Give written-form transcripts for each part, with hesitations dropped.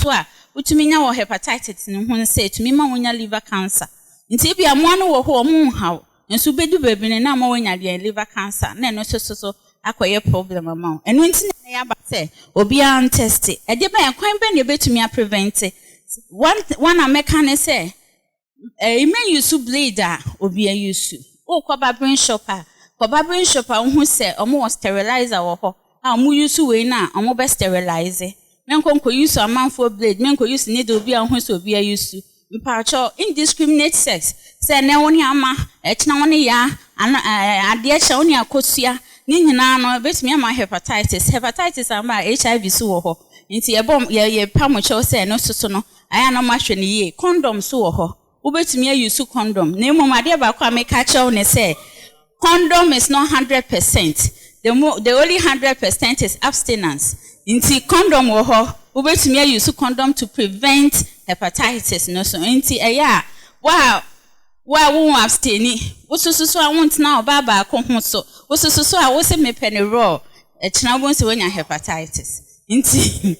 so a utumi nya wo hepatitis ne ho say tumi ma wonya liver cancer nti bia mo no wo ho mo haw nso bedu bebi ne na ma wonya de liver cancer na no so akoye problem ama eno nti na ya ba say obi an test e de ba kwan ba ne betumi a prevent one American say may use blade obi a use o kwa barbering shopper who say omo sterilizer wo ho a mo use we na omo be sterilize men ko use a man for blade men ko use needle obi a ho so obi a use mpacho indiscriminate sex say na woni ama na woni ya ade cha woni akosua ni nyina no betumi ama hepatitis ama HIV so wo ho nti ye pamocho say no so no aya no mahwe ne ye condom so wo ho ubetumi use condom na emu ade ba kwa make catch ne say condom is not 100%. The only 100% is abstinence. Inti condom wo ho, ubetumi use condom to prevent hepatitis no so. Inti wa wo abstain. Wosususu a wont na oba ko ho so. Wosususu a wo se mepene raw. China won se wonya hepatitis. Inti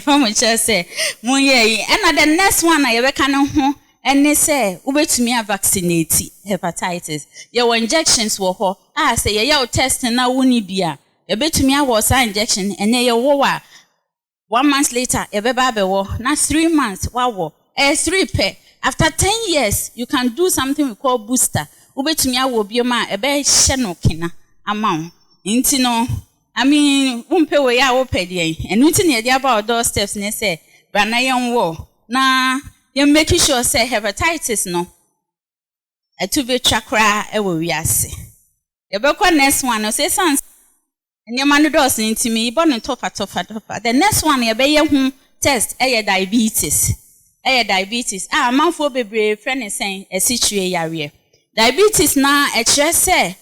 from say mo ye and the next one na ye be kan ho and they say ubetumi a vaccinate hepatitis your injections wo ho say your test na woni bia e betumi a wo sa injection and ye wo wa 1 month later e be ba be wo na 3 months wa wo 3 pe after 10 years you can do something we call booster ubetumi a wo bioma e be hye no kena amount nti no I mean umpe we ya wo pedie enu nti ne dia ba odo steps ne say bra na yen wo na you make sure say hepatitis no etuve chakra e wo wiase e be kwa next one no say sans nyama no dos ntimi ibo no tofa the next one ye be ye hu test e diabetes manfo bebre friend sen esitue yare diabetes na e kire say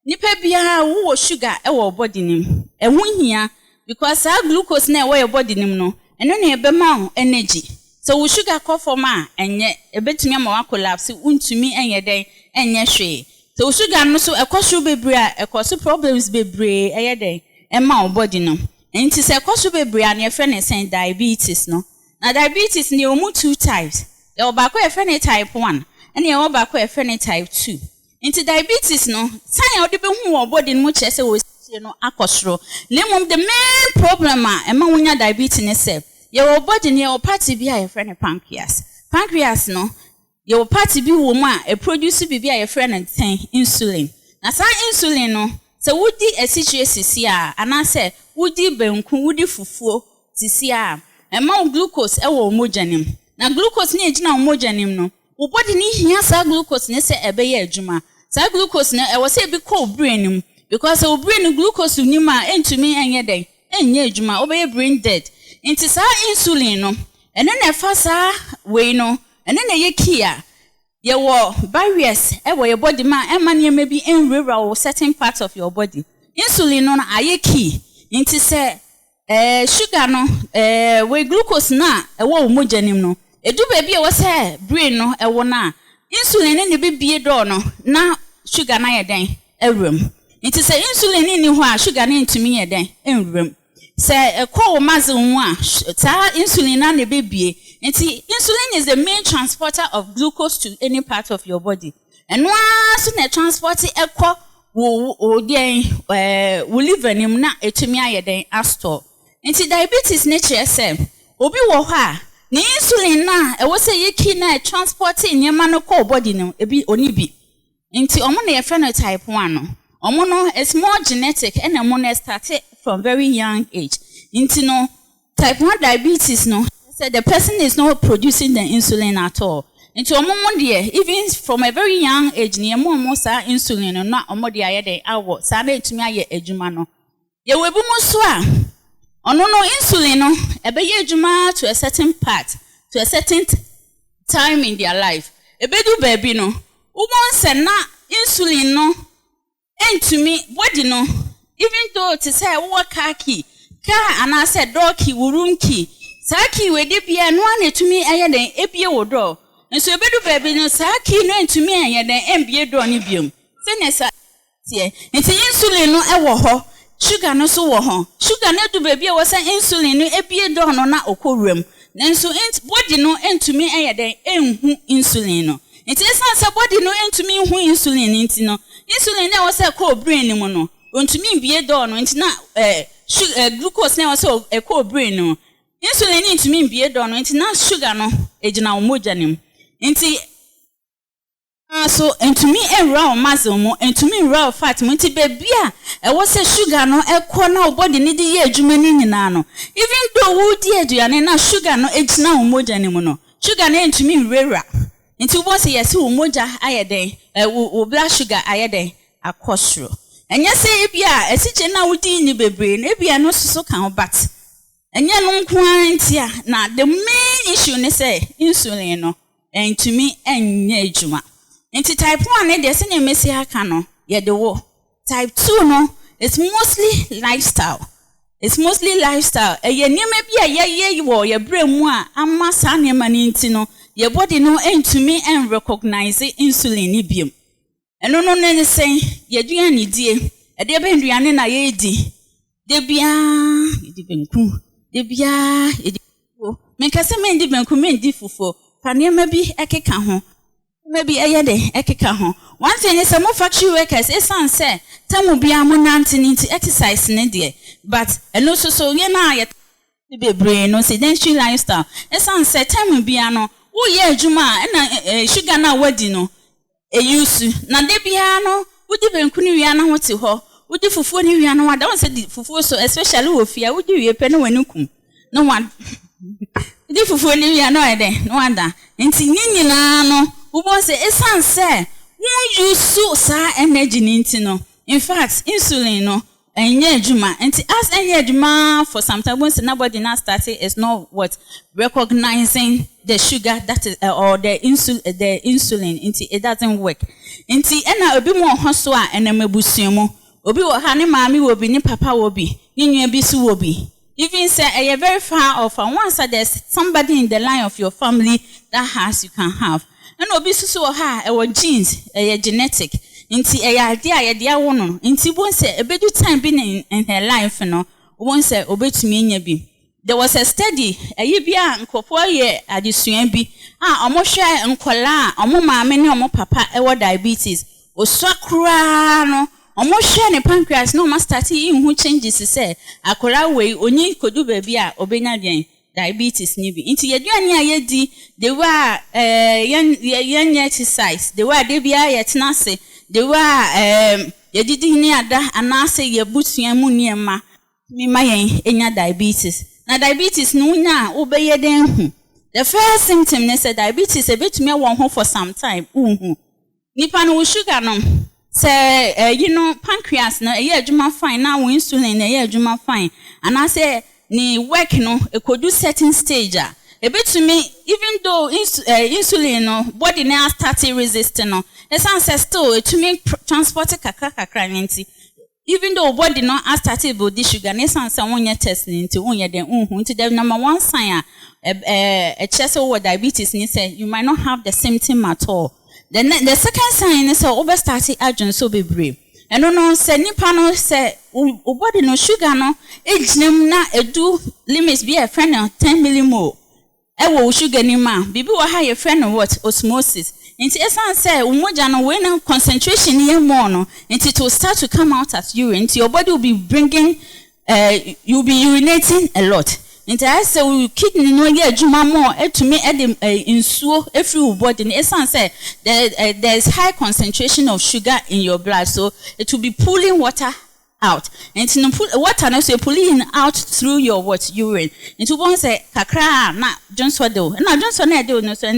nipa bia wo sugar e wo body nim e hu hia because our glucose na e wo your body nim no eno na e be ma energy. So we sugar call for ma enye ebetumi ama wa collapse untumi enye den enye hwe so sugar no so ekoso bebre a ekoso problems bebre eye den ema body no enti se ekoso bebre a na efe ne sen diabetes no na diabetes ne omu 2 types e obako efe ne type 1 ene e obako efe ne type 2 enti diabetes no san ya ode be hu wo body no che se wo sie no akosoro lemom the main problem a ema wonya diabetes ne se your body near party be a friend pancreas no your party be woman a produce be a friend and insulin na sa insulin no so woody a situation sia and I say woody benku woody fufuo sia amount glucose e wo mojanim na glucose ni ejina mojanim no wo body ni hia sa glucose ne se ebe ye adwuma sa glucose na e wo se bi ko brain nim because o brain glucose ni ma entumi enye den enye adwuma obe brain dead inti sa insulin no ene na fa sa we no ene na ye kia ye wo barriers e wo your body ma e ma ne maybe enrera or certain parts of your body insulin no na aye key inti se sugar no we glucose na e wo mojanim no edu ba bi e wo se brain no e wo na insulin ne be bie do no na sugar na ye den ewrem inti se insulin ni ho a sugar na ntumi ye den enrem say call mazun a ta insulin na ne bebie nti insulin is the main transporter of glucose to any part of your body and once na transport ekọ wo den wo liver nim na etumi ayeden astore nti diabetes ne che say obi wo ho a ni insulin na e wo say yeki na transport nyema no call body no ebi oni bi nti omo na ye phenotype 1 no omo no is more genetic and omo na started from very young age. Into no type 1 diabetes no so the person is not producing the insulin at all. Into omo there even from a very young age near more sa insulin no na omo there aye awo sa na etumi aye adwuma no. Ye webu mo so a ono no insulin no e be ye adwuma to a certain part to a certain time in their life. E be do baby no. Won se na insulin no entumi body no even though to say wo kaki ka ana say doki wurunki saki we de bia no ana tumi aye den ebie wo do nso ebedu baby no saki no entumi aye den embie do ni biom se ne sa tie nti insulin no e wo ho sugar no so wo ho sugar na du baby wo say insulin no ebie do no na okowrem Nanso body no entumi eye den enhu insulin no. Nti esan body no entumi hu insulin nti no. Insulin na wo se ko brain mu no. Ontumi bie do no nti na glucose na wo se ko brain no. Insulin entumi bie do no nti na sugar no ejina wo moja nim. Nti so entumi enra o muscle mo entumi enra o fat mo nti baby a wo se sugar no ekọ na body ni di ye adwuma ni nyina no. Even though wo di aduane na sugar no ejina wo moja nim no. Sugar na entumi enrera. Nti wo se yesi wo moja ayeden wo blood sugar ayeden akosro. Enye se ebia esiche na wo di ni bebre na ebia no soso kan bat. Enye no nko antia na the main issue ne say insulin no entumi enye adwuma. Nti type 1 ne de se ne mesi aka no ye de wo. Type 2 no it's mostly lifestyle. It's mostly lifestyle. Eye niema bia ye wo ye bremu a amma sa niema ni nti no your body no entumi en recognize insulin ni biem. Eno no ne say ye duane die. E de be nduane na ye di. De bia di benku. De bia e me kase me ndi benku me ndi fufu. Fa niema bi ekeka ho. Maybe ayede ekeka ho. One thing is some factory workers esan say tamu bia mo nante nti exercise ne de. But eno so ye na ye bebre no sedentary lifestyle. Esan say tamu bia no wo ye adwuma na sugar na wadi no use na de bia no wodi benku ni wia na hote ho wodi fufuo ni wia na wada won say fufuo so especially wo fia wodi wie pe na wanikum no one di fufuo ni wia na ede no wanda nti nyina no wo say esan say won use sa energy nti no. In fact insulin no enye adwuma nti as enye adwuma for some time when nobody now started is not what recognizing the sugar that is or the insulin nti it doesn't work nti ena obi mo ho so a ena mabusuamu obi wo ha ne maami wo bi ne papa wo bi ne nua bi su wo bi even say you're very far off and once there's somebody in the line of your family that has you can have and obi su so ha e genes genetic nti ade a ye de awo no nti bon say ebedu time bi in her life no won say obetumi nya bi. There was a study bia nkofo ye adesuan bi omo hwe nkola omo maame ne omo papa ewo diabetes osua kura no omo hwe ne pancreas no ma start inhu changes say akora we onyi kodu ba bi a obenya den diabetes ni bi nti yeduane a yedi de wa yan exercise de wa de bia yetena se de wa yedidi ni ada anase yebusuan mu niema mi mayen enya diabetes. Na diabetes no nya obeye den hu. The first symptom ne say diabetes e betumi won ho for some time hu. Nipa no sugar no say pancreas no e adwuma fine na wo insulin e adwuma fine. And I say ni work no e kodu certain stage a e betumi even though insulin no body na start resisting no e say still it to me transport kakra nti. Even though body not as started with this sugar, nesan say one year test into 1 year then into the number one sign a chest over diabetes ni say you might not have the symptom at all. Then the second sign is over started agent so be brave. And no say nipa no say body no sugar no age nem na edu limits be a friend of 10 millimole. Ewo sugar ni ma bibi wa ha your friend what osmosis. Nti esan say umoja no we na concentration here more no nti it will start to come out as urine. Your body will be bringing you'll be urinating a lot. Nti I say we kidney no ye adwuma more etumi edem insuo every body. Esan say there's high concentration of sugar in your blood, so it will be pulling water out. And water no so pulling out through your urine. Nti won say kakra na jonso do. Na jonso na do no so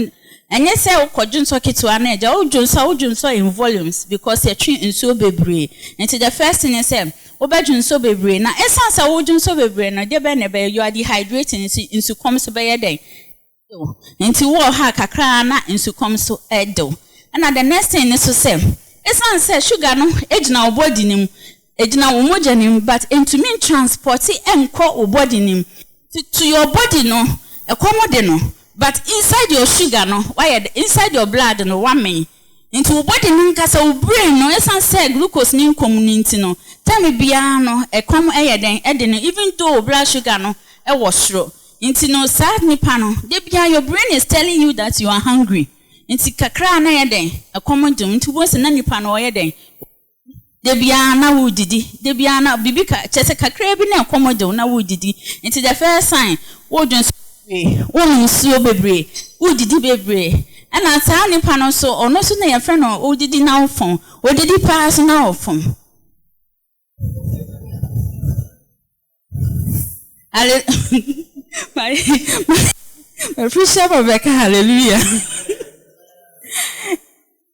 and yes, say okojunso kitwa na eja ojunso in volumes because you're treating so bebre. And the first thing is say obejunso bebre na essence ojunso bebre na de be ne be you are dehydrating into come so be den. Nti wo ha kakra na into come so edo. And the next thing is to say essence say sugar no ejina body nim ejina wo moja nim but into mean transport enko wo body nim to your body no ekomode no. But inside your sugar no, why inside your blood no one me into body ninkasa wo brain no esan say glucose ni community no time bia no e come den even though blood sugar no e wo soro Inti no sad nipa no. Debia your brain is telling you that you are hungry. Inti kakra na yeden. A common doom. Inti once na nipa no yeden. Debia na wo didi. Debia na bibika chese kakra bi na common doom na wo didi. Inti the first sign. Wo just wo nsuo bebre. Wo didi bebre. And I tell nipa no so ono so na your friend no wo didi na wo fon. Wo didi pass na wo fon. My precious Rebecca, hallelujah.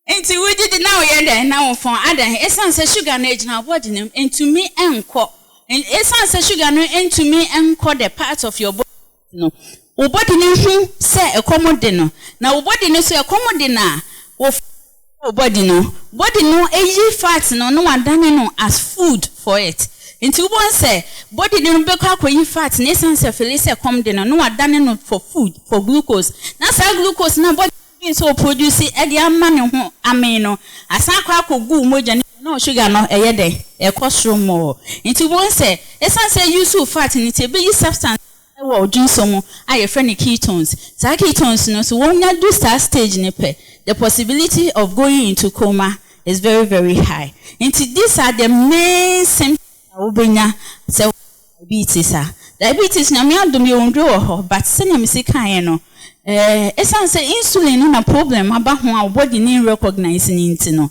Into we did now, yeah, now for other. Essence sugar age now, body name into me and co. And essence sugar into me and co the parts of your body. No, o body name say a common dinner. Now, body no say a common dinner. Body no, a fat no one done no as food for it. Into one say, body didn't be quite when you fat, Nathan said, Felicia come dinner, no one done for food, for glucose. Now, say glucose, now body so produce a young man, ameno, as I crack or goo, no sugar, no a yede, a costume more. Into one say, as I say, you so fat in it, a big substance. Well, do some I friend ketones. So ketones, no, so when you do start stage nipe, the possibility of going into coma is very, very high. Into these are the main symptoms. Ubenya se diabetes diabetes na me adom ye ondwo ho but se na me sika no esan se insulin na problem aba ho a body ni recognize ni ntino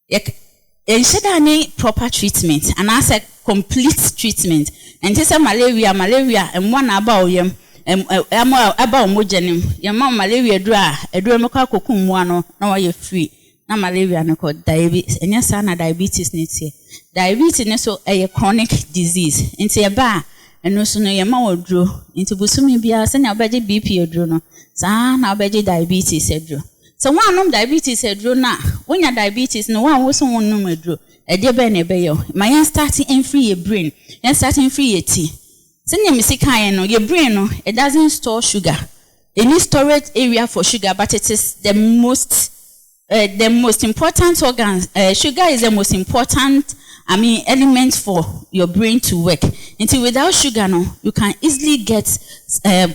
ye sheda ni proper treatment and as a complete treatment and this malaria emwa na aba oyem aba omogenim ye ma malaria eduro mekwa kokum ano na wa ye free na malaria no called diabetes enya sa na diabetes netie diabetes ne so a chronic disease into a bar and no so no ye ma wodro into busumi bia se na obeje bp odro no sa na obeje diabetes edro so one nom diabetes edro na wonya diabetes no one wo so won nom edro e de be na be yo my starting free your brain and starting free your tea se nya misika no your brain no it doesn't store sugar any storage area for sugar but it is the most important organ. Sugar is the most important element for your brain to work. Until without sugar, no, you can easily get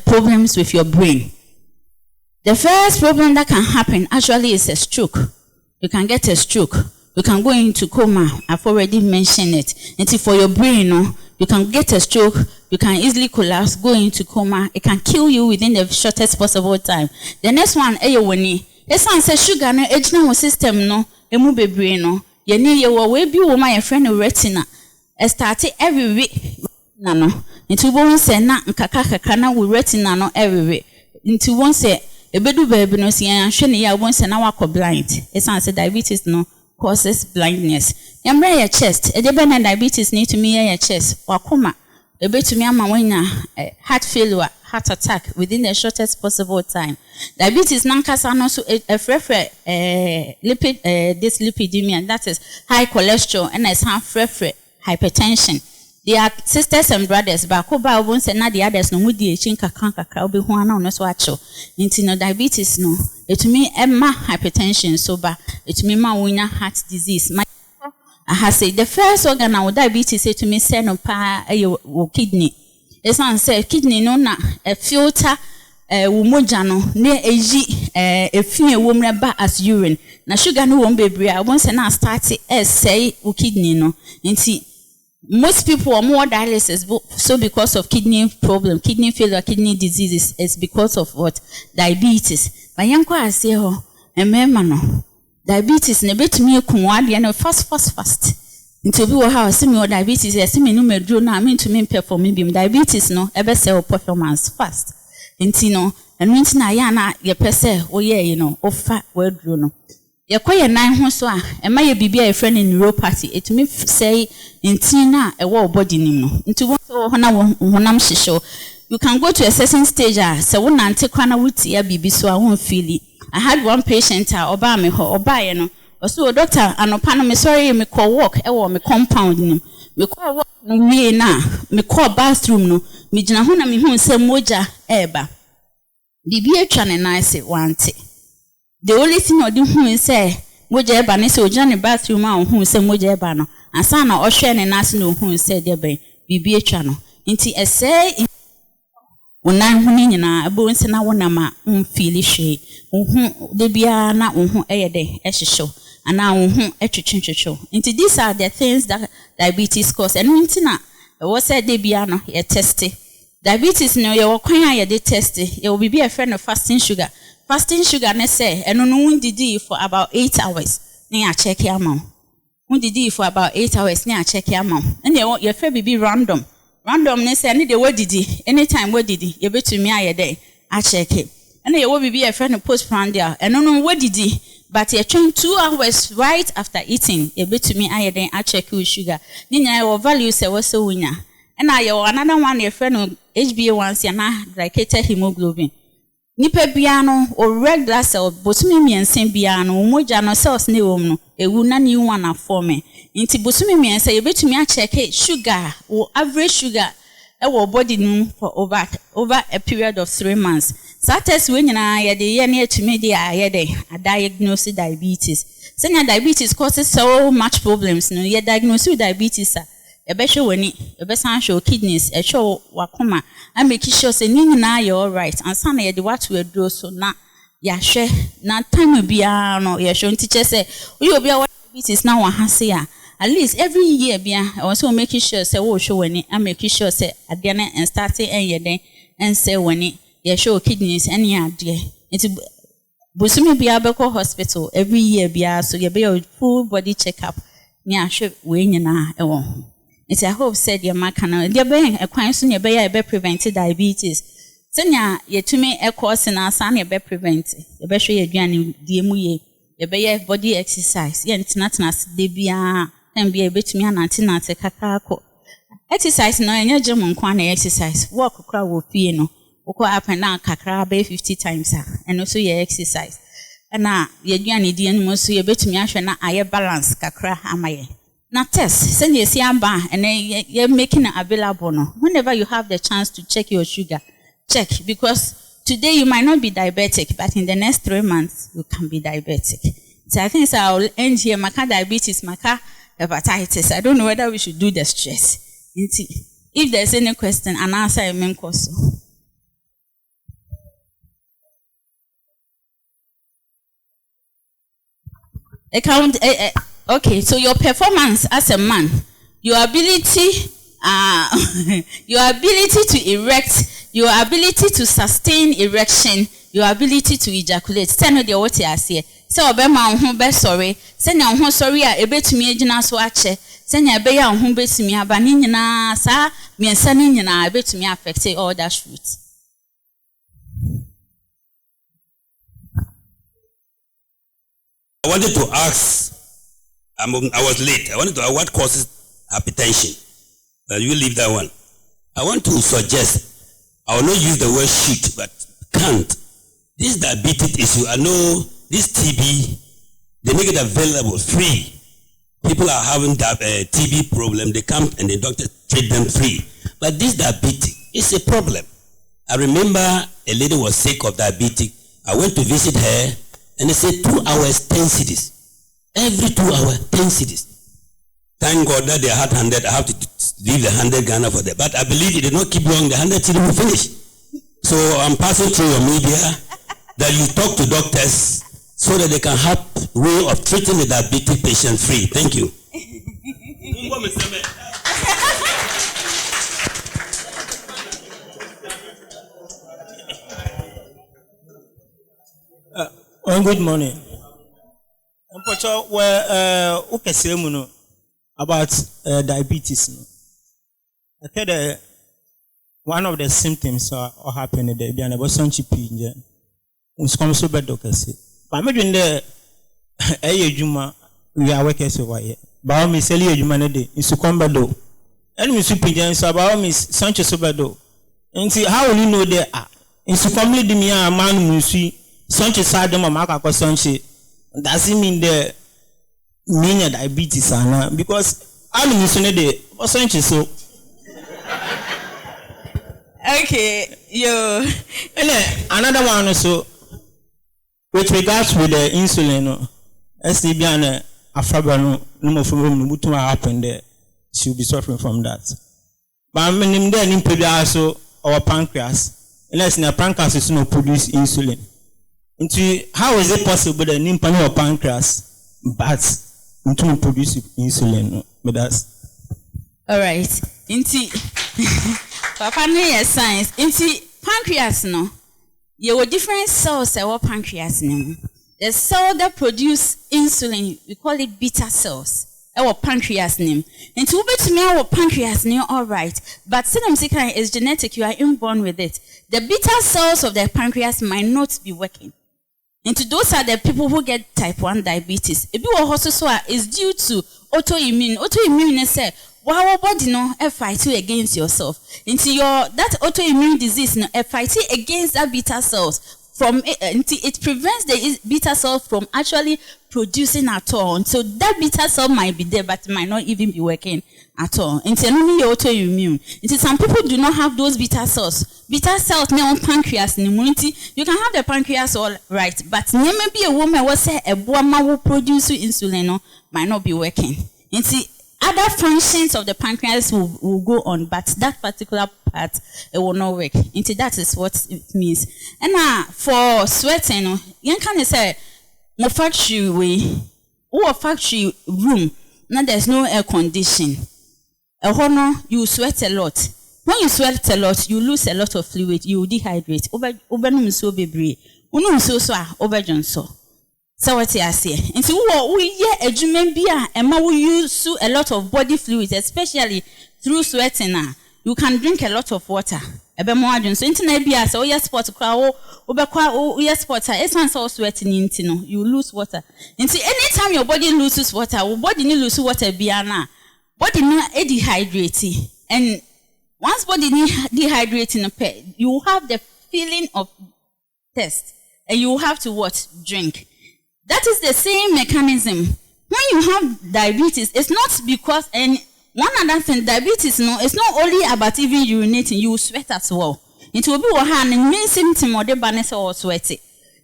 problems with your brain. The first problem that can happen actually is a stroke. You can get a stroke. You can go into coma. I've already mentioned it. Until for your brain, no, you can get a stroke. You can easily collapse, go into coma. It can kill you within the shortest possible time. The next one, esan say sugar no ejina wo system no emu bebre no ye ni ye wo we bi wo ma ye friend retina e start every week na no nti wo say na nkaka na wo retina no every week nti won say ebedu baby no si an hwe ne ya won say na wa blind esan say diabetes no causes blindness yamre your chest e de be na diabetes need to me your chest wakoma ebetumi ama wanya heart failure heart attack within the shortest possible time. Diabetes nankasa no so lipid dyslipidemia, that is high cholesterol, and as hypertension. They are sisters and brothers, but koba won't say na the others no mudi chinka kanka obi ho ana no so acho. Nti no diabetes no etumi emma hypertension so ba etumi ma wonya heart disease. I have said the first organ of diabetes say to me send no pa your kidney. It's not say kidney no na a filter umoja no ne eji efie womre ba as urine. Na sugar no won bebre I won say na start say u kidney no. Nti most people are more dialysis so because of kidney problem, kidney failure, kidney diseases is because of what? Diabetes. But yanko ase ho emema no. Diabetes ne betumi ekunwa de na fast. Nti obi wo ha o se me diabetes e se me no medro na me ntumi perform bim diabetes no ebe se performance fast. Nti no enu nti na ya na ye pese wo ye no ofa wadro no. Ye koye nan ho so a ema ye bibia e friend neuropathy etumi say nti na e wo body nim no. Nti wo ho na honam hihyo. You can go to a certain stage se wo nante kwa na wuti ya bibi so a won feel. I had one patient oba me ho oba ye no so doctor anopa no me sorry me call work e wo me compound nim me call work no wie na me call bathroom no me gina ho na me hu se moja eba bibi atwa ne nice wante the only thing odi hu say moja eba ne se oja ne bathroom a hu se moja eba no ansa na ohwe ne nice no hu se de ben bibi atwa no nti say Unan hunina, a bones and I want ma feel she, de bia na de show, and now show. Into these are the things that diabetes cause, and wintina, what said de biano, ye testy. Diabetes no your quine ye testy, you will be a friend of fasting sugar. Fasting sugar, ne say, and no did for about 8 hours, near check your mom. Did for about 8 hours, near check your mom, and your fair be random. Randomness, any day what did he? Anytime what did he? You bet to me a day. I check it. And there will be a friend of postprandial. And no, what did he? But you train 2 hours right after eating. You bet to me a day. I check with sugar. Then your values say what's so winner. And I another one your friend of HbA1c and glycated hemoglobin. Nipe biano or red blood cell, botumi and same biano, moja no cells ne no, a wuna new one for me. Inti botumi and say, you bet to me, I check it, sugar or average sugar, our body for over a period of 3 months. So test when I had the year near to me, a diagnosed diabetes. Saying diabetes causes so much problems, no, yet diagnosed with diabetes. A better when a better show kidneys, a show wakoma, and make sure say na you're all right. And son, I do what we do so na ya share na time will be no ya show teacher say we will be our diabetes now one has at least every year be also making sure say what show when it and making sure say at the end and starting and ye then and say when it ya show kidneys and ya dear it's busumi be a hospital every year be so you be a full body checkup near should win na It's a hope said your macana. Dear being a question your be prevented diabetes. Senya ye to me a course in our son ye be prevented. Ye be show ye journey DMU ye be body exercise. Ye not nas debia and be a bit me an antinate kakako. Exercise no any German kwana exercise. Walk crowd will pee no. Oko up and down kakra be 50 times and also ye exercise. And now ye journey DMU so ye bet me ashana aye balance kakra amaye. Now test, send your CR and then you're making it available. No. Whenever you have the chance to check your sugar, check. Because today you might not be diabetic, but in the next 3 months, you can be diabetic. So I think I'll end here. Maka diabetes, maka hepatitis. I don't know whether we should do the stress. If there's any question, an answer I mean course. Okay, so your performance as a man, your ability to erect, your ability to sustain erection, your ability to ejaculate. Tell me what you are saying. So obema unhu be sorry. Send unhu sorry a ebetumi agina so ache. Send ya be ya unhu betumi aba ni nyina sa miensa ni nyina ebetumi affect all that fruit. I wanted to ask, I was late. I wanted to ask what causes hypertension. You leave that one. I want to suggest, I will not use the word shoot, but can't. This diabetes issue, I know this TB, they make it available, free. People are having that TB problem, they come and the doctor treat them free. But this diabetes is a problem. I remember a lady was sick of diabetes. I went to visit her and they said 2 hours, 10 cities. Every 2 hours, 10 cities. Thank God that they had 100. I have to leave the 100 Ghana for that. But I believe it did not keep long. The 100 cities will finish. So I'm passing through your media that you talk to doctors so that they can have way of treating the diabetic patient free. Thank you. Good morning. About diabetes. I said one of the symptoms are happening there. Be an abortion chipin. Come so bad doctor say. But me doing there. Juma we are working so why. But me sell you Juma na day. Isu come bad do. And me chipin so about me Sanchez so bad do. And see how will you know there? Isu come lead me a man musi Sanchez side them a maka ko Sanchez. Does it mean the mean diabetes because I'm missing a day or Sanchez so. Okay, yo. And another one also, with regards with the insulin, SDB Afraba no more from what happened there, she'll be suffering from that. But I'm in there in also our pancreas. unless the pancreas is not produce insulin. Into how is it possible that nimpa your pancreas but into produce insulin? But that's all right. Into Papa no science. Into pancreas no. You have different cells that work pancreas name. The cell that produce insulin, we call it beta cells. Our pancreas name. And to be to me our pancreas name, all right. But since is genetic, you are inborn with it. The beta cells of the pancreas might not be working. And to those are the people who get type 1 diabetes. If you are also is due to autoimmune. Autoimmune is our body no fight you against yourself. Into your that autoimmune disease no fight against that beta cells. From it prevents the beta cells from actually producing at all. So that beta cell might be there, but might not even be working at all. It's only autoimmune. Some people do not have those beta cells. Beta cells now pancreas immunity. You can have the pancreas all right, but maybe a woman will say a woman will produce insulin no, might not be working. Other functions of the pancreas will go on, but that particular part it will not work. That is what it means. And for sweating, you can say, "No factory way, or factory room. Now there's no air condition. You sweat a lot. When you sweat a lot, you lose a lot of fluid. You dehydrate. Over no so bebre. Unu so over Johnson." So what I say? And so we a human being and we use a lot of body fluids, especially through sweating. You can drink a lot of water. Ebe mo adun so internet be as o sport kra o sport it's one so sweating intino you lose water. And see anytime your body loses water, your body need lose water bia na. Body no dehydrate. And once body dehydrating, you have the feeling of thirst and you have to what? Drink. That is the same mechanism. When you have diabetes, it's not because, and one other thing, diabetes, no, it's not only about even urinating, you sweat as well. It will be one main symptom of the badness or sweating.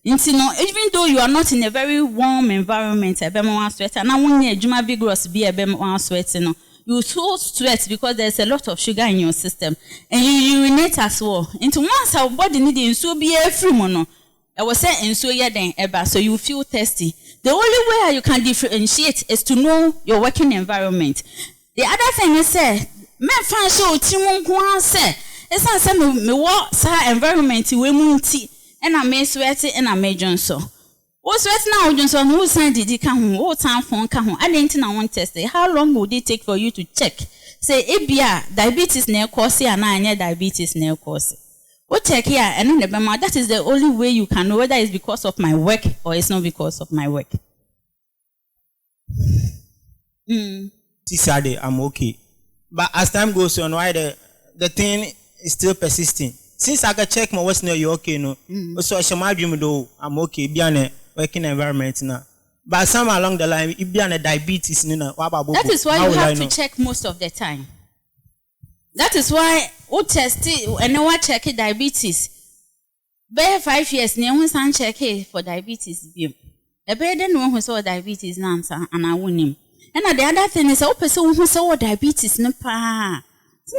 Even though you are not in a very warm environment, and I want you vigorous be a sweating, you so sweat because there's a lot of sugar in your system, and you urinate as well. Into once our body needs to be a free mono. I was saying so so you feel thirsty. The only way you can differentiate is to know your working environment. The other thing is men find so timun say it's say me what environment we munti and I may sweat and I may Johnson. What sweat now Johnson who send did he come home? What time phone come home? I didn't want test. How long would it take for you to check? Say ABR diabetes near course and diabetes near course. What check here and that is the only way you can know whether it's because of my work or it's not because of my work. Saturday, I'm okay. But as time goes on, why the thing is still persisting. Since I can check my what's you okay, no. So I shall my dream though, I'm okay, be on a working environment now. But somewhere along the line, if be on a diabetes, that is why you have to check most of the time. That is why we test and no one check diabetes. By 5 years, no one check for diabetes. A better no one who saw diabetes answer and I won him. And the other thing is, person who saw diabetes no pa.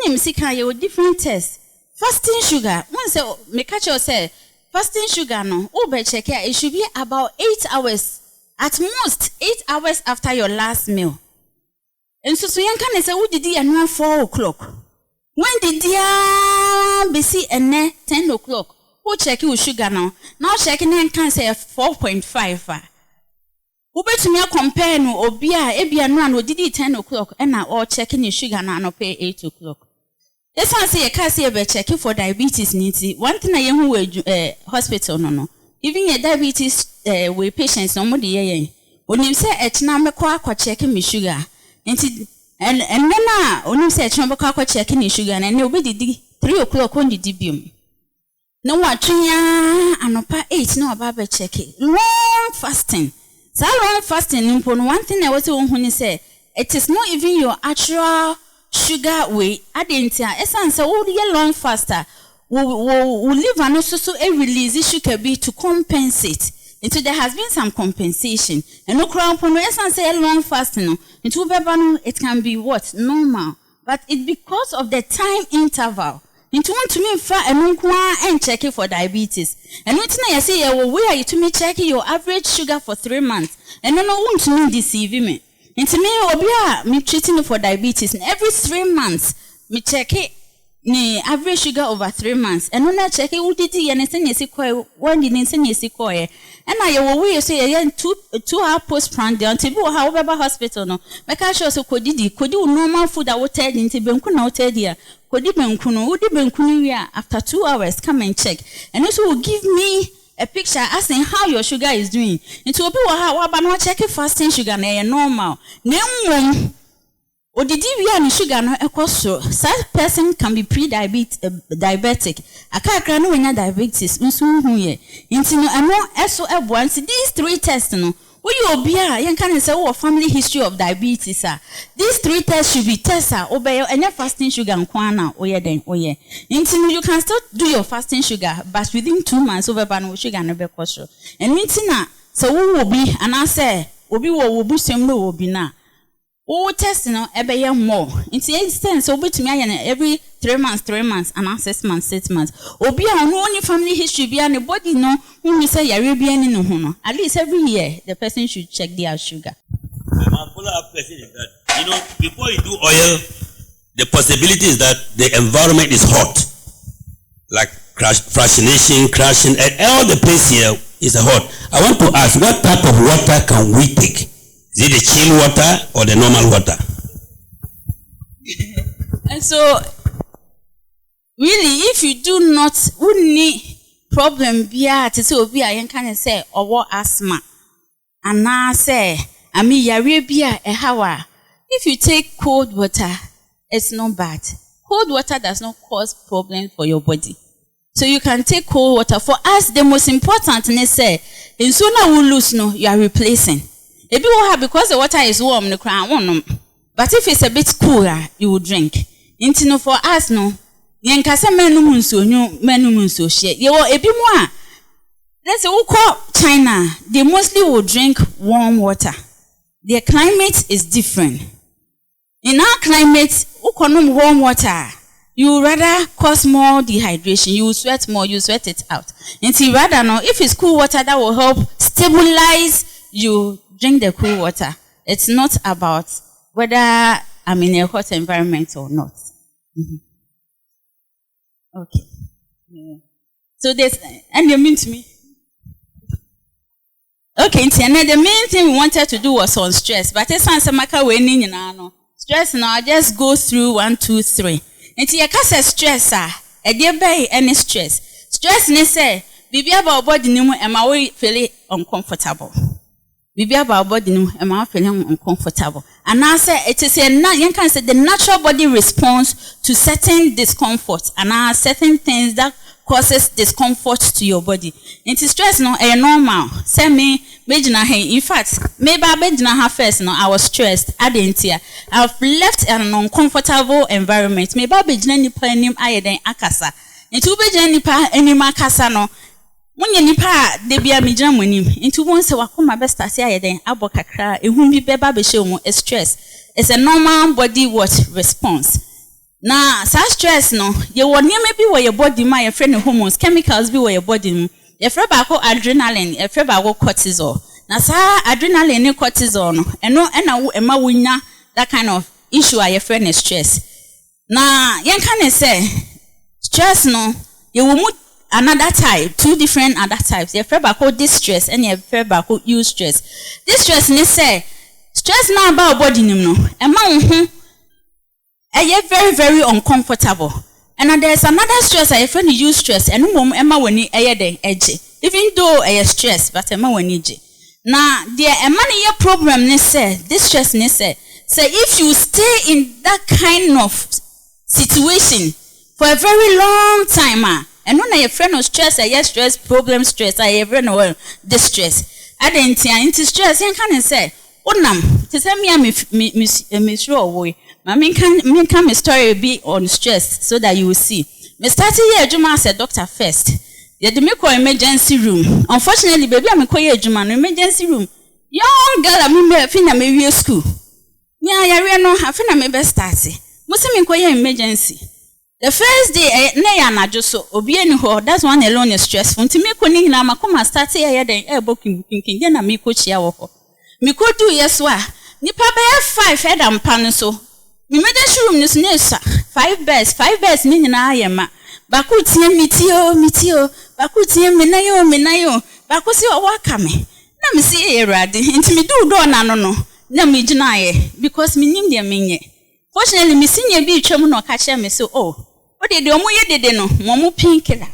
Name sika you different tests. Fasting sugar. Once me catch you say fasting sugar no. Over check here. It should be about 8 hours, at most 8 hours after your last meal. And so you can say, "What did you know 4 o'clock?" When did you be see and 10 o'clock? Who check your sugar now? Now checking and can say 4.5. Who bet me compare no or ebia no did it 10 o'clock and now all checking your sugar now no pay 8 o'clock. This one say a can't say about checking for diabetes needs one thing I am who hospital no. Even a diabetes with patients no more the when you say it's now me kwa checking my sugar. And then only say chamba checking your sugar and nobody 3 o'clock on the dibium. No what and 8 no about checking. Long fasting. So long fasting one thing I was when you say it is not even your actual sugar weight. I didn't say essence all year long faster. We'll live and also a release sugar be to compensate. And so there has been some compensation. And no crown for no essence say long fasting. It can be what? Normal. But it's because of the time interval. Into want to me fa and check it for diabetes. And what I say, where are you to me checking your average sugar for 3 months? And no want to me deceive me. Into me, obia me treating for diabetes. And every 3 months, me check it. Ni average sugar over 3 months. And when I check it, what did you understand? Yes, one didn't send yes, and I will say 2 hour postprandial until however hospital no. Make sure so could you normal food I would tell into Benkuna Tedia. Could you Benkunu after 2 hours come and check. And also will give me a picture asking how your sugar is doing. Into a people how about not checking fasting sugar na normal. No. Or did you have sugar no so such person can be diabetic. I can't grant when you're diabetes. Into no so once these 3 tests no. What you be you can say family history of diabetes. These 3 tests should be tests obey and your fasting sugar and kwana then into you can still do your fasting sugar, but within 2 months over ban sugar no be cost. And mintina so who will be and I say will be same will be na. Oh, testing no ebe more. Into instance, obi to me every 3 months, and 6 months. Obi no only family history be and the body no when we say Arabian no no. At least every year the person should check their sugar. My follow-up question is that before you do oil, the possibility is that the environment is hot, like fractionation, crashing, and all the place here is hot. I want to ask, what type of water can we take? Is it the chill water or the normal water? And so, really, if you do not, need problem be to say, I can say, or what asthma, and now say, I mean, Arabia, a hour. If you take cold water, it's not bad. Cold water does not cause problems for your body. So you can take cold water. For us, the most important is say, in sooner we lose, no, you are replacing. If you have because the water is warm, the crown won't. But if it's a bit cooler, you will drink. Intino for us, no. Yankasa menum so share. You will a bit more. Let's say we call China. They mostly will drink warm water. Their climate is different. In our climate, we consume warm water. You rather cause more dehydration. You sweat more. You sweat it out. Until rather no, if it's cool water, that will help stabilize you. Drink the cool water. It's not about whether I'm in a hot environment or not. Okay. Yeah. So there's, and you mean to me? Okay, and then the main thing we wanted to do was on stress, but it's not something we no. Stress now, I just go through 1, 2, 3. And you can say stress, a dear bay any stress. Stress, ne say, be about body no and my way feeling uncomfortable. Be about body no and my feeling uncomfortable. And I say it is you can say the natural body responds to certain discomfort and certain things that causes discomfort to your body. It is stress no a normal. Say me in fact, maybe I first no I was stressed. I didn't hear. I've left an uncomfortable environment. Maybe nipa enim ayeden akasa. Into nipa enim akasa no. When nipa debia me jam wenim. Into one se wakoma best ase ayeden abokakra ehun bi beba be show mo stress. It's a normal body response. Na stress no ye wo niam bi wo your body ma your friend hormones chemicals bi wo your body your friend ba ko adrenaline your friend ba ko cortisol na adrenaline and cortisol no ena wo ema wonya that kind of issue your friend is stress na yen kan say stress no ye wo mu another type, 2 different other types. Your friend ba ko distress and your friend ba ko eustress. Distress ne say stress na about body nim no ema very, very uncomfortable. And there's another stress I find you stress and mom Emma when you edge. Even though I stress, but Emma when you now there a money problem this stress say if you stay in that kind of situation for a very long time, and when I friend of stress, I stress, problem stress, I ever know distress. I didn't into stress, and can say, to tell me Miss Rowe. I mean, can my story be on stress so that you will see. Me started here, Juma as a doctor first. You had me call emergency room. Unfortunately, baby, I'm calling Juma no emergency room. Young girl, I mean, I'm school. Me, I no, I feel I'm best starting. Most of me call emergency. The first day, na so obi eni ho. That's one alone is stressful. Nti me ko ni na makoma start here den booking kinkin na me ko chia wo ho. Me ko do yes wa. Nipa be 5 head am pan so. Me meje room ni so na 5 beds ni nyina ayema. Baku tie mitio. Baku tie menayo. Baku si o waka me. Na me si erade. Nti me do na no. Na me gina ye because me nim de menye. Fortunately me senior bi twam no ka kire me so o de omo ye dede no mo painkiller.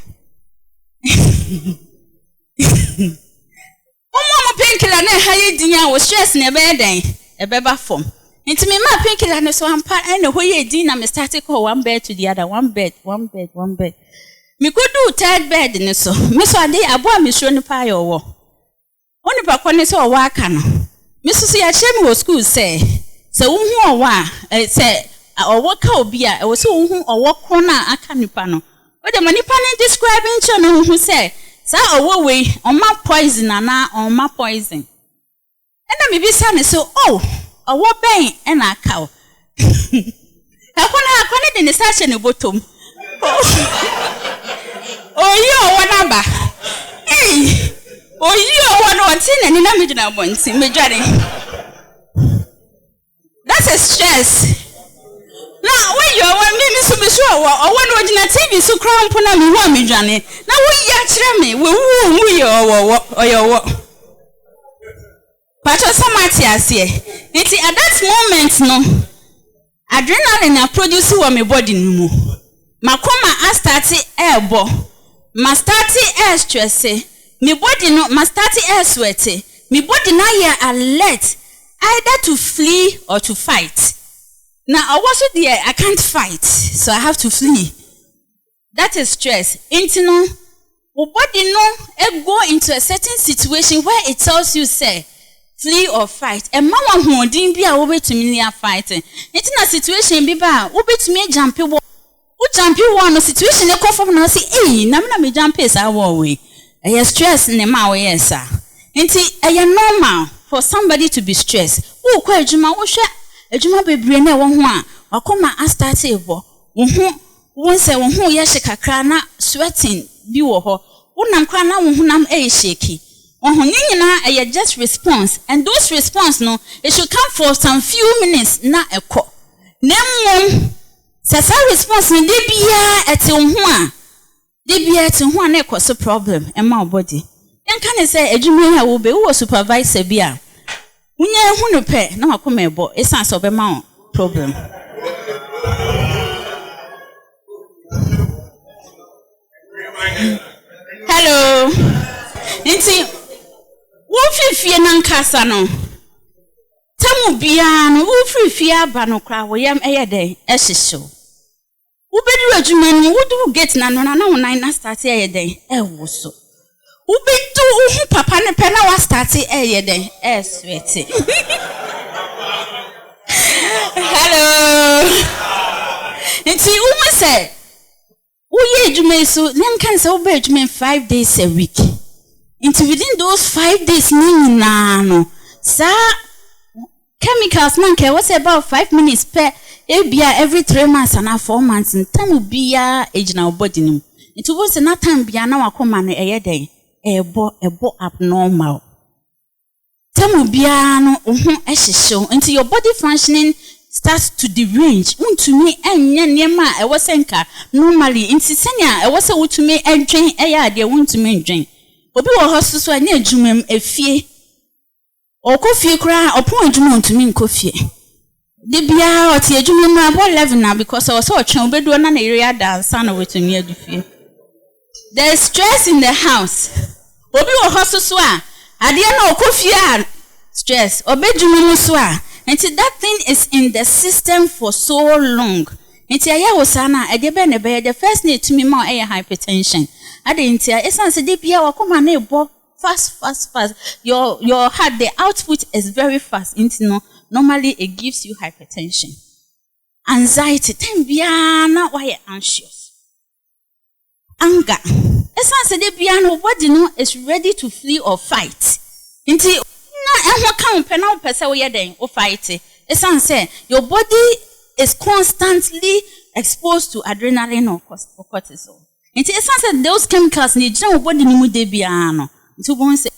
Omo painkiller na ha ye din wo stress na be den e be ba form. Nti me ma painkiller no so ampa na ho ye din na me start call one bed to the other, one bed. Me could do third bed no so. Me so ade abo me sure ni pa ye wo. Oni pa ko ni so wa aka no. Me so ya share me wo school say unhu owa say owo ka obi a e wo so unhu owo ko na aka nipa no. O de manipa ni describing cho no unhu say sa owo we on ma poison na on ma poison. And me bi sa ne so owo ben e na aka o. Akona de ne sa che ne bottom. Oyi owo na ba. Oyi owo no nti na ni na me gina bonti me dware. That's a stress. Now when you are me so be sure or when original TV so crown puna me ho me dwane. Na we ya kire me we wu yo Pacho samati ase. Nti at that moment no adrenaline na produce wo me body no mu. Makoma a start ebo. Ma start stress. Me body no ma start sweat. Me body na ya alert either to flee or to fight. Now I was there, I can't fight, so I have to flee. That is stress. Intino, body no go into a certain situation where it tells you say flee or fight. And mama who didn't be a to me fighting. It's in a situation be ba to me jump you jump you one situation you come from now say na me jump is our way. I stress in the ma way yes sir. It's normal for somebody to be stressed. Who kwa ejuma wo hwe ejuma bebre na wo ho a wakoma a start ebo wo ho won se wo ho ye hye na sweating bi wo ho wonam kwa na wo ho nam shake wo ho nyina just response, and those response no it should come for some few minutes na ekọ na mmom sasa response ni de bia ete wo ho a de bia ete ho na ekọ so problem e ma body. Yan kan say ejuma ya wo be wo supervisor bia unye hu no pe na wakoma ebo esan so be ma problem. Hello. Nti wo fifie na nkasa no tamu bia no wo fifie aba no kra wo yam eye den ehyeso wo bedu adwuma no wo do gate na no na wo nan na start eye den wo so ubitu uhu papa ne pena wa start den sweat. Hello. Nti umu say uye adwuma so len kan say oba adwuma 5 days a week. Nti within those 5 days ni na no sa chemicals man ke was about 5 minutes per every 3 months and 4 months ntamu bia ejina body nim. Nti wo say na time bia na wakoma no den ebo abnormal. Tamu bia no ho ehyehyeo until your body functioning starts to derange. Untumi enye niema e wosenka normally inti senya e wose wutumi edwen eya de untumi edwen. Obi wo hospital anya adwumam efie. Okofie kra opon adwuma untumi nkofie. De bia oti adwumam abo 11 na because I was so twen obedu na area dance na wetumi adufie. There is stress in the house. Obi wo hospital a ade na okofie stress obedwuma so a. Until that thing is in the system for so long. Until I was na the first need to me more hypertension. I didn't tell essence DPA wakoma na ebo fast. Your heart, the output is very fast. Into normally it gives you hypertension. Anxiety. Time biana why anxious. Anger. Essence DPA nobody know is ready to flee or fight. Until fight. It's say your body is constantly exposed to adrenaline or cortisol. It is that those chemicals need no body ni de biano. To one say,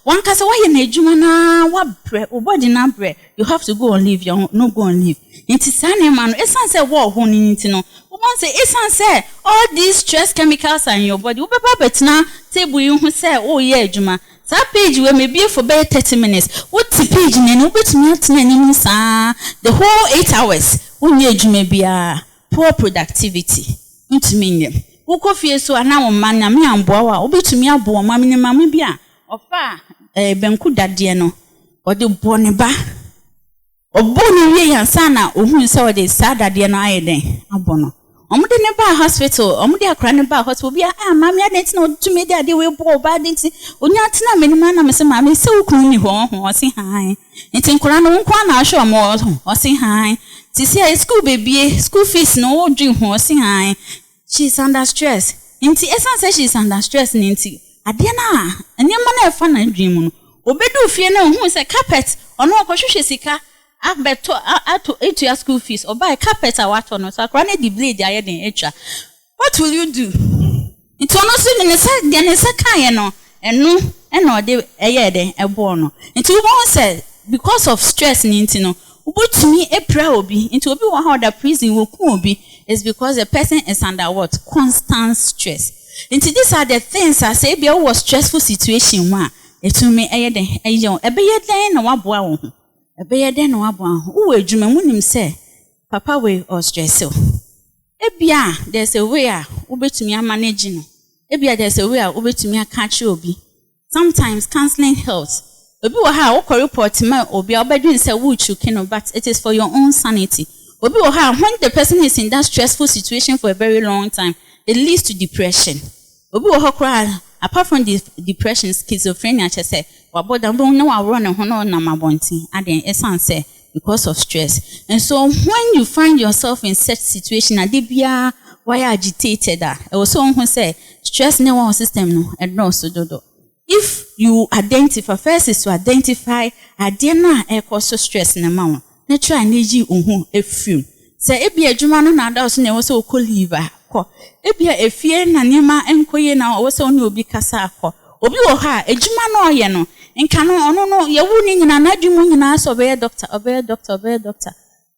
one can say, why you jumana, what bread, or body na bread, you have to go and leave, you no go and leave. It is an man, it's say, what who need to know. One say, it's say, all these stress chemicals are in your body. But now, table you who say, oh, yeah, Juma. That page will maybe for about 30 minutes. What's the page? And what's the whole 8 hours. Only may be a poor productivity. Into me. Who fear so an hour man, me and boa, obe to me a boa, mammy bia, or far a benku dadiano, or the boniba, or boni and sana, or who saw the sad dadiano aide, abono. Omude ne ba hospital omude akra ne ba hospital bia mama ya dent no to me dia de we bo ba dent onya tena menima na me se mama se ukun ni ho se han enti nkora no nkwa na ahwe o se han ti see school baby school fees no dream ho se han she's under stress enti esan say she's under stress enti ade na anyama na efa na dream no obedu fie na hu se carpet ono akohwehwe sika abeto to your school fees or buy a carpet or what on so I the blade I had in extra. What will you do? It's almost in the set, then it's a kind and no, they a bono. Into one said, because of stress, Nintino, what to me a prayer will be into a bit how the prison will be is because the person is under what? Constant stress. Into these are the things I say, be a stressful situation. One, it to me a young, a beer then or one. A bear then or one who will dream him say, Papa way or stress so. Ebia, there's a way over to me a managing. Ebia, there's a way over to me a catch obi. Sometimes counseling helps. Obi will have a report or be obedient say which you can, but it is for your own sanity. Obi will have when the person is in that stressful situation for a very long time, it leads to depression. Obi will cry. Apart from this depression, schizophrenia, I say, but I don't know I run a honor na bonti. And then essence say because of stress. And so when you find yourself in such situation, adibia why agitated that. I was someone who say stress never system no and no so do. If you identify first is to identify adena e cause stress na ma. Na try na ji ohun efim. Say ebi adwuma no na da so na so ko liver. Ebia efie na niema enkoye na wo se oni obi kasa akọ obi wo ha ejuma na oye no nka no ono no ye wu ni nyina na adwumu nyina so be doctor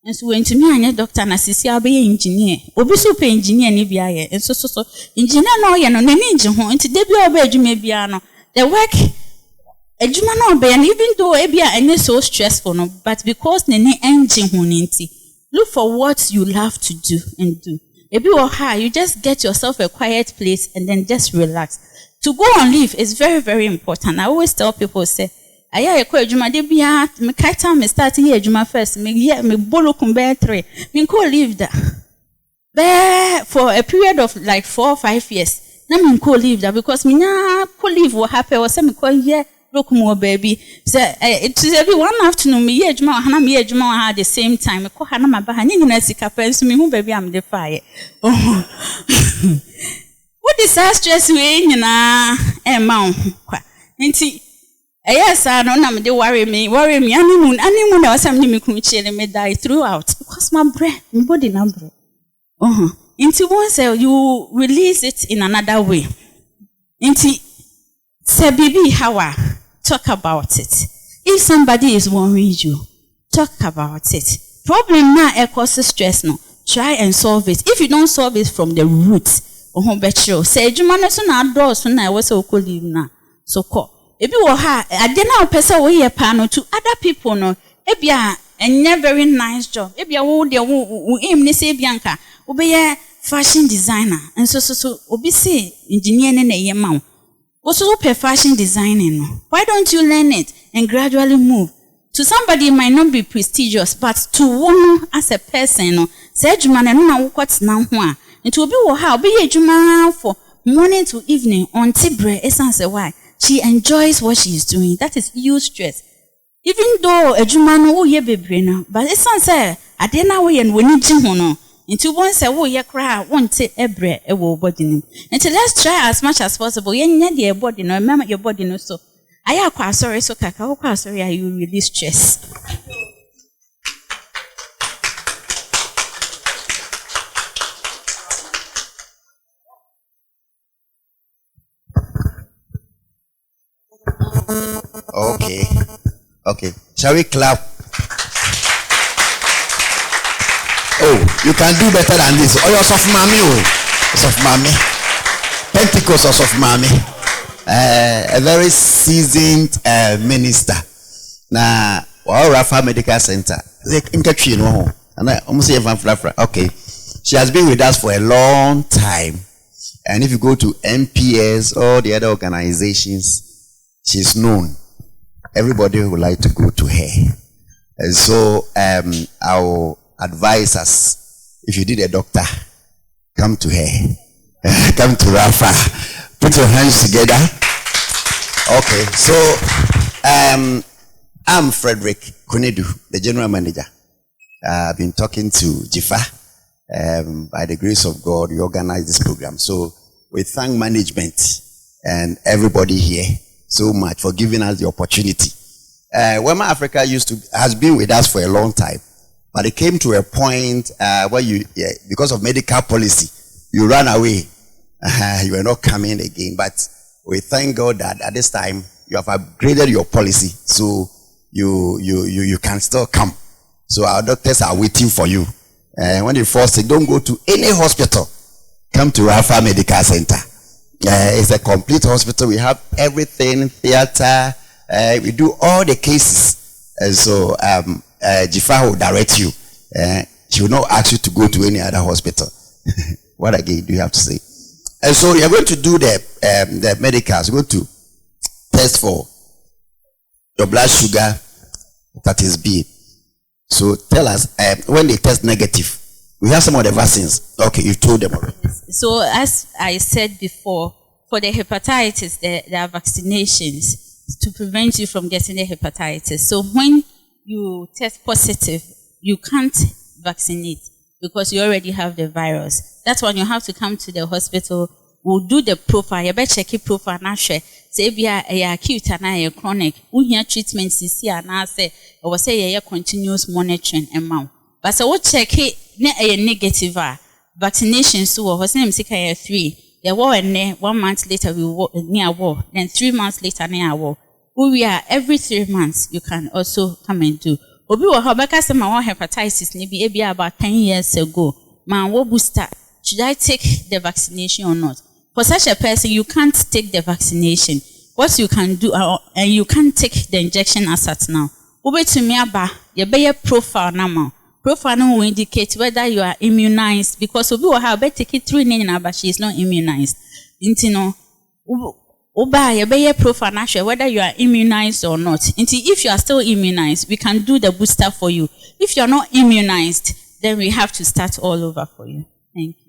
enso wentumi anye doctor na sisi abe engineer obi super engineer ni bia ye enso so engineer na oye no nani nje ho nti de bia oba adwuma bia no the work ejuma na oba and even though ebia anye so stressful no but because nani engine ho nti look for what you love to do and do. If you are high, you just get yourself a quiet place and then just relax. To go on leave is very, very important. I always tell people, say, I call Juma de Bia, me kite me start here Juma first, me bolo kumbe 3. Me go leave that. There for a period of like 4 or 5 years. Now me go leave that because me na go leave what happened was me call here. Look more baby. So it is every one afternoon me here Juma hana me here Juma at the same time. Me call hana my baha ni na sika pensu me who baby I'm the fire. Oh. What is that stress we na mount kwa. Nti yes I don't know they worry me animu na wasam ni me kunchele me die throughout because my brain my body na brain. Nti once you release it in another way. Nti say baby how talk about it. If somebody is worrying you, talk about it. Problem now causes stress no. Try and solve it. If you don't solve it from the roots, say jumana so na doors so na we say okolive na. So call. Ebi wo ha ade na opese wo ye pa no to other people no. Ebia enye very nice job. Ebia wo de wo aim ni say bianka. Wo be ye fashion designer. And so obi say engineer na ye ma. Also fashion designing. Why don't you learn it and gradually move? To somebody it might not be prestigious, but to one as a person, say jumana no na wukot na ho a. It will be wo ha obi ye juma for morning to evening on tibre essence why she enjoys what she is doing. That is huge stress. Even though a juma no wo ye bebre na, but essence ade na wo ye no woni ji ho no. Into one say, oh, ye cry, won't say ebre, a woe body name. Until let's try as much as possible. Ye need your body, no, remember your body, no, so. I am quite sorry, so kaka, quite sorry, I will release stress. Okay. Okay. Shall we clap? Oh, you can do better than this. Oh, you're soft mommy. Oh, soft mommy. Pentecost or soft mommy. A very seasoned minister. Now, Raphal Medical Centre. Okay. She has been with us for a long time. And if you go to MPS or the other organizations, she's known. Everybody would like to go to her. And so I will advise us, if you need a doctor, come to her. Come to Raphal. Put your hands together. Okay, so I'm Frederick Kunedu, the general manager. I've been talking to Jifa. By the grace of God, we organize this program. So we thank management and everybody here so much for giving us the opportunity. Wilmar Africa has been with us for a long time, but it came to a point where because of medical policy, you ran away. You were not coming again. But we thank God that at this time you have upgraded your policy, so you can still come. So our doctors are waiting for you. When you fall sick, don't go to any hospital. Come to Raphal Medical Centre. It's a complete hospital. We have everything, theater. We do all the cases. And so Jifa will direct you. She will not ask you to go to any other hospital. What again do you have to say? And so you're going to do the medicals. You're going to test for your blood sugar, hepatitis B. So tell us, when they test negative, we have some of the vaccines. Okay, you told them already. So as I said before, for the hepatitis, there are vaccinations to prevent you from getting the hepatitis. So when you test positive, you can't vaccinate because you already have the virus. That's when you have to come to the hospital. We'll do the profile. You better check it profile now. Say be a acute and a chronic. We hear treatment CC and I say or say a continuous monitoring amount. But so what check it a negative vaccinations so what's name sick 3. The war and 1 month later we war near war. Then 3 months later near war. We are every 3 months you can also come and do. Obi wa habaka say my hepatitis maybe about 10 years ago. Man, what booster? Should I take the vaccination or not? For such a person, you can't take the vaccination. What you can do, and you can't take the injection as at now. Over to me, you be profile now. Profile will indicate whether you are immunized because we will have take it 3 names, but she is not immunized. You be profile now, whether you are immunized or not. If you are still immunized, we can do the booster for you. If you are not immunized, then we have to start all over for you. Thank you.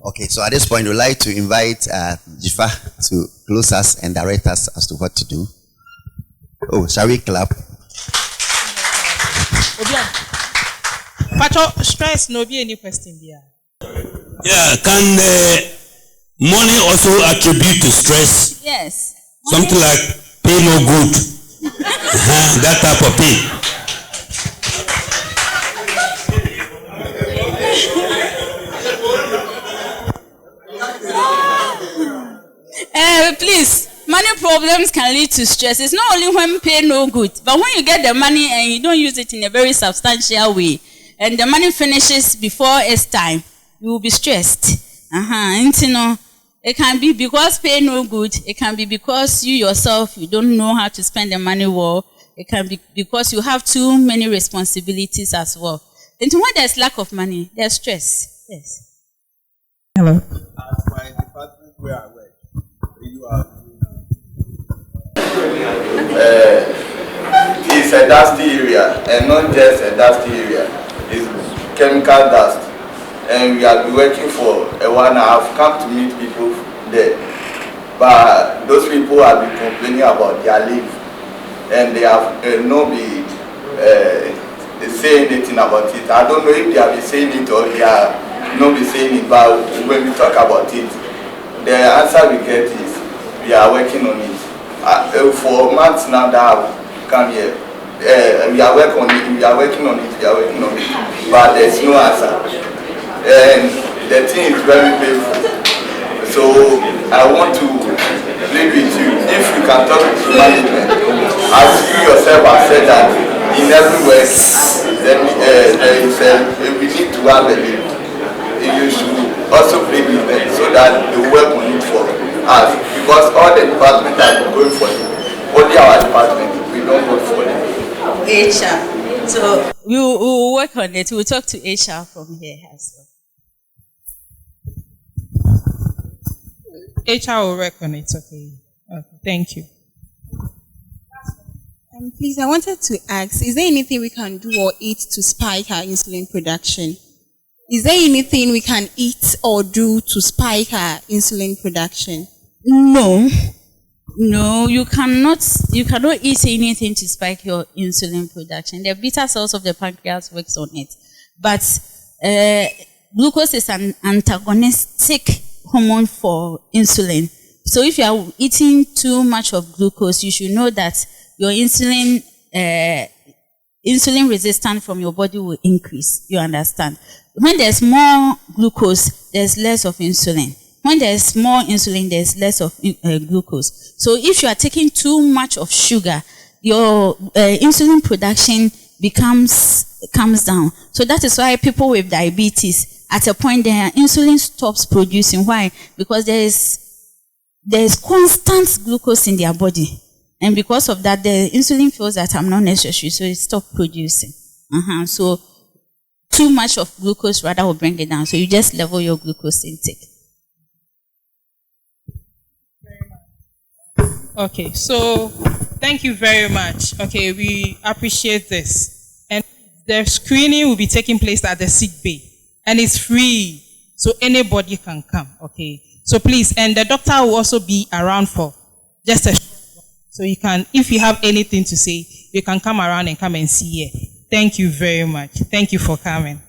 Okay, so at this point, we'd like to invite Jifa to close us and direct us as to what to do. Oh, shall we clap? Pacho, stress, no be any question here. Yeah, can money also attribute to stress? Yes. Something like pay no good. That type of thing. Please, money problems can lead to stress. It's not only when pay no good, but when you get the money and you don't use it in a very substantial way, and the money finishes before its time, you will be stressed. And you know, it can be because pay no good. It can be because you yourself, you don't know how to spend the money well. It can be because you have too many responsibilities as well. And when there's lack of money, there's stress. Yes. Hello. As my department where I work, you are. It's a dusty area, and not just a dusty area. It's chemical dust, and we have been working for a while now. I've come to meet people there, but those people have been complaining about their leave, and they have not been saying anything about it. I don't know if they have been saying it or they are not been saying it, but when we talk about it, the answer we get is we are working on it. For months now that I've come here, we are working on it, but there's no answer. And the thing is very painful. So I want to plead with you, if if you can talk to management, as you yourself have said that in every work, then we need to have a lead. You should also play with them so that they work on it for us, because all the departments are going for it. Only our department, we don't go for it. HR. So we will work on it. We'll talk to HR from here as well. HR will work on it, okay. Okay, thank you. Please, I wanted to ask, is there anything we can do or eat to spike our insulin production? Is there anything we can eat or do to spike our insulin production? No. No, you cannot eat anything to spike your insulin production. The beta cells of the pancreas works on it. But glucose is an antagonistic hormone for insulin. So if you are eating too much of glucose, you should know that your insulin resistance from your body will increase. You understand? When there's more glucose, there's less of insulin. When there's more insulin, there's less of glucose. So if you are taking too much of sugar, your insulin production comes down. So that is why people with diabetes, at a point, their insulin stops producing. Why? Because there's constant glucose in their body. And because of that, the insulin feels that I'm not necessary, so it stops producing. So too much of glucose rather will bring it down. So you just level your glucose intake. Okay, so thank you very much. Okay, we appreciate this. And the screening will be taking place at the sick bay. And it's free, so anybody can come, okay? So please, and the doctor will also be around for just a so you can, if you have anything to say, you can come around and come and see here. Thank you very much. Thank you for coming.